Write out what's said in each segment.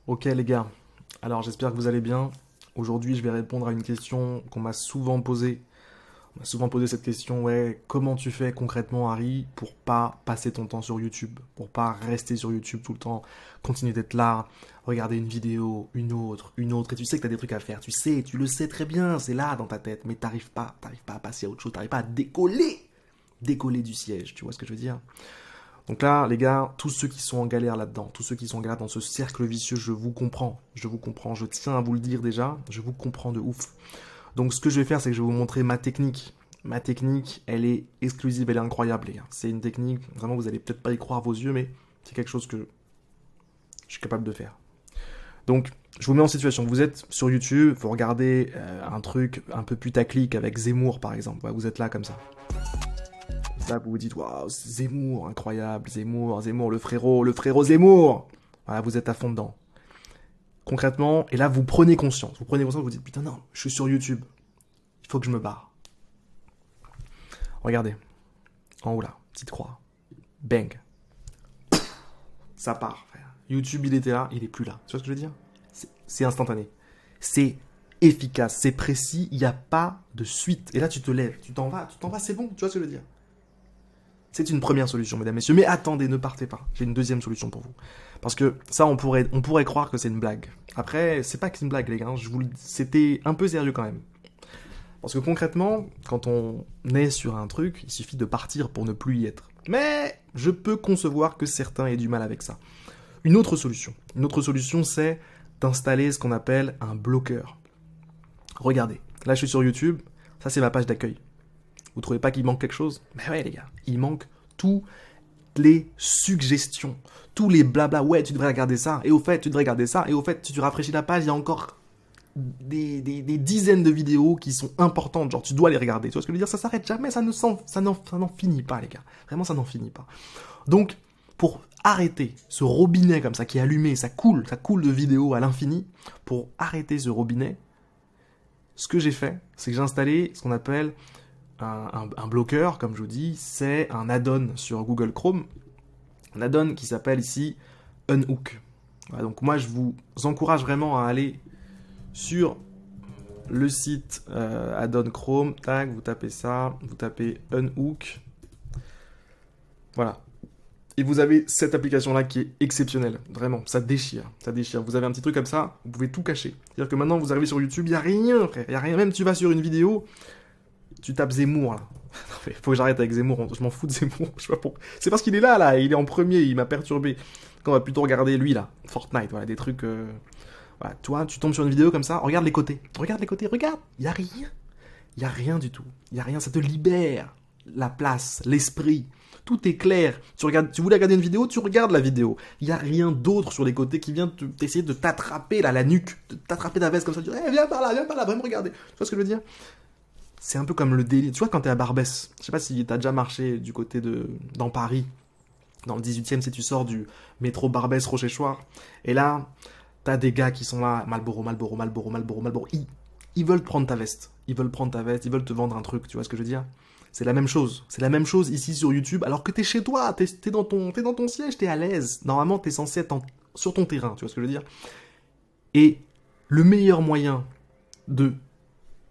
Ok les gars, alors j'espère que vous allez bien. Aujourd'hui je vais répondre à une question qu'on m'a souvent posée. On m'a souvent posé cette question, ouais, comment tu fais concrètement Harry pour pas passer ton temps sur YouTube, pour pas rester sur YouTube tout le temps, continuer d'être là, regarder une vidéo, une autre, et tu sais que t'as des trucs à faire, tu sais, tu le sais très bien, c'est là dans ta tête, mais t'arrives pas à passer à autre chose, t'arrives pas à décoller du siège, tu vois ce que je veux dire? Donc là, les gars, tous ceux qui sont en galère là-dedans, tous ceux qui sont en galère dans ce cercle vicieux, je tiens à vous le dire déjà, je vous comprends de ouf. Donc ce que je vais faire, c'est que je vais vous montrer ma technique. Ma technique, elle est exclusive, elle est incroyable, les gars. C'est une technique, vraiment, vous allez peut-être pas y croire à vos yeux, mais c'est quelque chose que je suis capable de faire. Donc, je vous mets en situation. Vous êtes sur YouTube, vous regardez un truc un peu putaclic avec Zemmour, par exemple. Ouais, vous êtes là comme ça. Là, vous vous dites, waouh, Zemmour, incroyable, Zemmour, le frérot Zemmour. Voilà, vous êtes à fond dedans. Concrètement, et là, vous prenez conscience, vous dites, putain, non, je suis sur YouTube, il faut que je me barre. Regardez, en haut là, petite croix, bang, ça part, frère. YouTube, il était là, il est plus là. Tu vois ce que je veux dire? C'est instantané. C'est efficace, c'est précis, il n'y a pas de suite. Et là, tu te lèves, tu t'en vas, c'est bon, tu vois ce que je veux dire? C'est une première solution, mesdames, messieurs. Mais attendez, ne partez pas. J'ai une deuxième solution pour vous. Parce que ça, on pourrait croire que c'est une blague. Après, c'est pas que c'est une blague, les gars. C'était un peu sérieux quand même. Parce que concrètement, quand on est sur un truc, il suffit de partir pour ne plus y être. Mais je peux concevoir que certains aient du mal avec ça. Une autre solution, c'est d'installer ce qu'on appelle un bloqueur. Regardez, là je suis sur YouTube, ça c'est ma page d'accueil. Vous trouvez pas qu'il manque quelque chose? Mais ouais les gars, il manque toutes les suggestions, tous les blabla, ouais tu devrais regarder ça, et au fait tu devrais regarder ça, et au fait si tu rafraîchis la page, il y a encore des dizaines de vidéos qui sont importantes, genre tu dois les regarder, tu vois ce que je veux dire? Ça s'arrête jamais, ça n'en finit pas les gars, vraiment ça n'en finit pas. Donc pour arrêter ce robinet comme ça qui est allumé, ça coule de vidéos à l'infini, pour arrêter ce robinet, ce que j'ai fait, c'est que j'ai installé ce qu'on appelle un bloqueur, comme je vous dis, c'est un add-on sur Google Chrome, un add-on qui s'appelle ici Unhook. Voilà, donc moi je vous encourage vraiment à aller sur le site add-on Chrome, tac, vous tapez ça, vous tapez Unhook, voilà. Et vous avez cette application-là qui est exceptionnelle, vraiment, ça déchire, ça déchire. Vous avez un petit truc comme ça, vous pouvez tout cacher. C'est-à-dire que maintenant vous arrivez sur YouTube, il n'y a rien, frère, il n'y a rien. Même tu vas sur une vidéo, tu tapes Zemmour, là. Faut que j'arrête avec Zemmour, je m'en fous de Zemmour, je sais pas pourquoi. C'est parce qu'il est là, il est en premier, il m'a perturbé. On va plutôt regarder lui, là, Fortnite, voilà, des trucs... Voilà, toi, tu tombes sur une vidéo comme ça, regarde les côtés, regarde, il y a rien. Il y a rien du tout, il y a rien, ça te libère la place, l'esprit. Tout est clair. Tu voulais regarder une vidéo, tu regardes la vidéo. Il n'y a rien d'autre sur les côtés qui vient t'essayer de t'attraper là, la nuque, de t'attraper ta veste comme ça. Tu dis, hey, viens par là, vraiment regarder. Tu vois ce que je veux dire? C'est un peu comme le délire. Tu vois, quand t'es à Barbès, je sais pas si t'as déjà marché du côté dans Paris, dans le 18e, si tu sors du métro Barbès-Rochechouart, et là, t'as des gars qui sont là, Malboro. Ils veulent prendre ta veste. Ils veulent prendre ta veste, ils veulent te vendre un truc, tu vois ce que je veux dire? C'est la même chose. C'est la même chose ici sur YouTube, alors que t'es chez toi, t'es dans ton siège, t'es à l'aise. Normalement, t'es censé être sur ton terrain, tu vois ce que je veux dire? Et le meilleur moyen de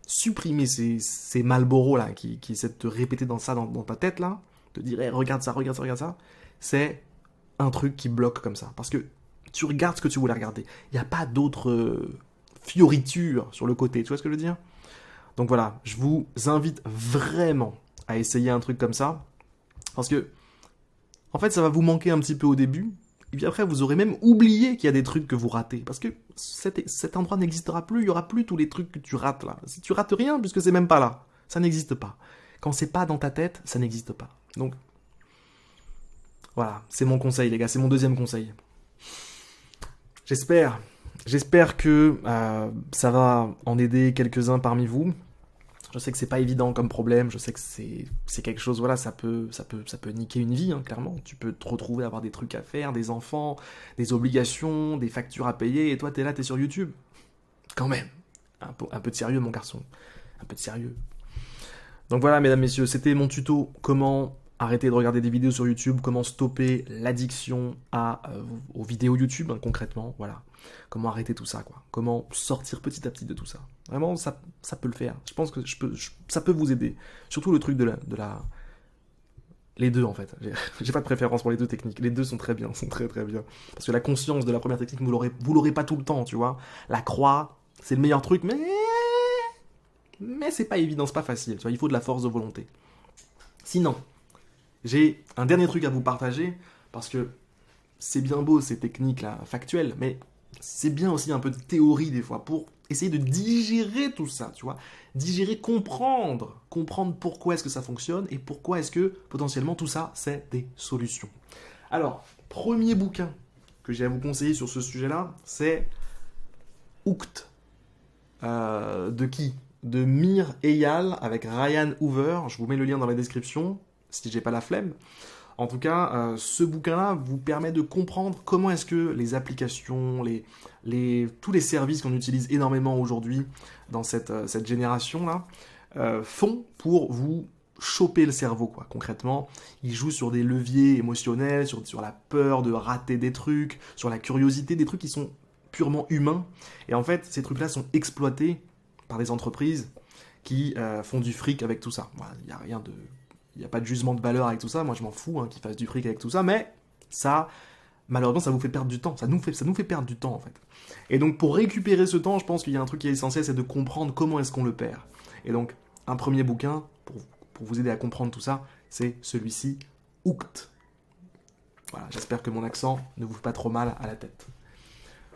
supprimer ces Malboro là qui essaient de te répéter dans ta tête là, te dire hey, regarde ça, c'est un truc qui bloque comme ça. Parce que tu regardes ce que tu voulais regarder. Il n'y a pas d'autres fioritures sur le côté, tu vois ce que je veux dire? Donc voilà, je vous invite vraiment à essayer un truc comme ça. Parce que, en fait, ça va vous manquer un petit peu au début. Et puis après, vous aurez même oublié qu'il y a des trucs que vous ratez. Parce que cet endroit n'existera plus, il n'y aura plus tous les trucs que tu rates là. Si tu rates rien, puisque c'est même pas là. Ça n'existe pas. Quand c'est pas dans ta tête, ça n'existe pas. Donc, voilà, c'est mon conseil les gars, c'est mon deuxième conseil. J'espère, j'espère que ça va en aider quelques-uns parmi vous. Je sais que c'est pas évident comme problème, je sais que c'est quelque chose, voilà, ça peut niquer une vie, hein, clairement. Tu peux te retrouver à avoir des trucs à faire, des enfants, des obligations, des factures à payer, et toi t'es là, t'es sur YouTube. Quand même, un peu de sérieux mon garçon, un peu de sérieux. Donc voilà, mesdames, messieurs, c'était mon tuto, comment arrêter de regarder des vidéos sur YouTube, comment stopper l'addiction aux vidéos YouTube, hein, concrètement, voilà. Comment arrêter tout ça, quoi. Comment sortir petit à petit de tout ça. Vraiment, ça peut le faire. Je pense que ça peut vous aider. Surtout le truc de la... Les deux, en fait. J'ai pas de préférence pour les deux techniques. Les deux sont très bien, sont très très bien. Parce que la conscience de la première technique, vous l'aurez pas tout le temps, tu vois. La croix, c'est le meilleur truc, mais c'est pas évident, c'est pas facile. Tu vois, il faut de la force de volonté. Sinon, j'ai un dernier truc à vous partager, parce que c'est bien beau ces techniques-là factuelles, mais c'est bien aussi un peu de théorie des fois, pour essayer de digérer tout ça, tu vois. Digérer, comprendre pourquoi est-ce que ça fonctionne, et pourquoi est-ce que potentiellement tout ça, c'est des solutions. Alors, premier bouquin que j'ai à vous conseiller sur ce sujet-là, c'est Hooked. De qui? De Mir Eyal avec Ryan Hoover. Je vous mets le lien dans la description, si j'ai pas la flemme. En tout cas, ce bouquin-là vous permet de comprendre comment est-ce que les applications, tous les services qu'on utilise énormément aujourd'hui dans cette génération-là, font pour vous choper le cerveau, quoi. Concrètement, ils jouent sur des leviers émotionnels, sur la peur de rater des trucs, sur la curiosité, des trucs qui sont purement humains. Et en fait, ces trucs-là sont exploités par des entreprises qui font du fric avec tout ça. Il n'y a rien de... Il n'y a pas de jugement de valeur avec tout ça, moi je m'en fous qu'ils fassent du fric avec tout ça, mais ça, malheureusement, ça vous fait perdre du temps, ça nous fait perdre du temps en fait. Et donc pour récupérer ce temps, je pense qu'il y a un truc qui est essentiel, c'est de comprendre comment est-ce qu'on le perd. Et donc, un premier bouquin, pour vous aider à comprendre tout ça, c'est celui-ci, Hooked. Voilà, j'espère que mon accent ne vous fait pas trop mal à la tête.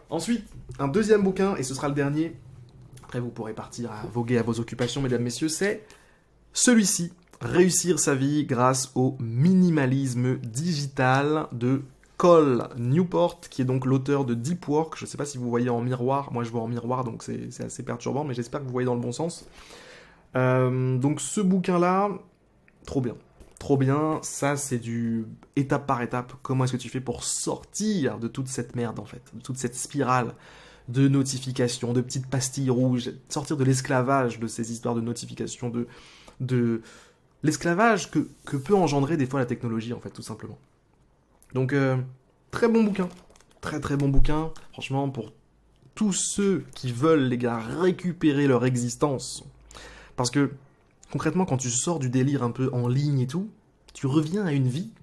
Ensuite, un deuxième bouquin, et ce sera le dernier, après vous pourrez partir à voguer à vos occupations, mesdames, messieurs, c'est celui-ci, Réussir sa vie grâce au minimalisme digital de Cal Newport, qui est donc l'auteur de Deep Work. Je ne sais pas si vous voyez en miroir, moi je vois en miroir, donc c'est assez perturbant, mais j'espère que vous voyez dans le bon sens. Donc ce bouquin-là, trop bien, ça c'est du étape par étape, comment est-ce que tu fais pour sortir de toute cette merde en fait, de toute cette spirale de notifications, de petites pastilles rouges, sortir de l'esclavage de ces histoires de notifications, de l'esclavage que peut engendrer des fois la technologie, en fait, tout simplement. Donc, très bon bouquin. Très très bon bouquin. Franchement, pour tous ceux qui veulent, les gars, récupérer leur existence. Parce que, concrètement, quand tu sors du délire un peu en ligne et tout, tu reviens à une vie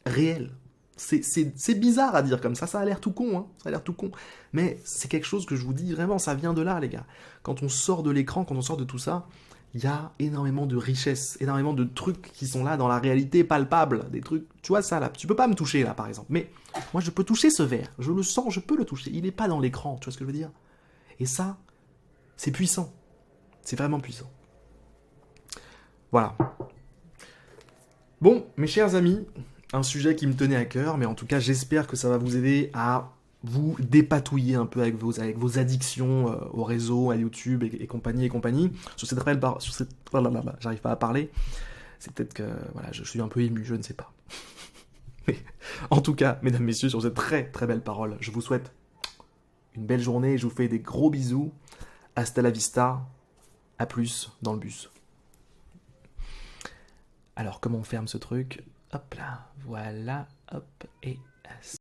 réelle. C'est bizarre à dire comme ça a l'air tout con, hein, ça a l'air tout con. Mais c'est quelque chose que je vous dis, vraiment, ça vient de là, les gars. Quand on sort de l'écran, quand on sort de tout ça, il y a énormément de richesses, énormément de trucs qui sont là dans la réalité palpable, des trucs, tu vois ça là, tu peux pas me toucher là par exemple, mais moi je peux toucher ce verre, je le sens, je peux le toucher, il est pas dans l'écran, tu vois ce que je veux dire? Et ça, c'est puissant, c'est vraiment puissant. Voilà. Bon, mes chers amis, un sujet qui me tenait à cœur, mais en tout cas j'espère que ça va vous aider à vous dépatouiller un peu avec vos addictions au réseau, à YouTube et compagnie. Sur cette j'arrive pas à parler. C'est peut-être que voilà, je suis un peu ému, je ne sais pas. Mais en tout cas, mesdames, messieurs, sur cette très très belle parole, je vous souhaite une belle journée. Je vous fais des gros bisous. Hasta la vista. À plus dans le bus. Alors, comment on ferme ce truc? Hop là, voilà, hop, et...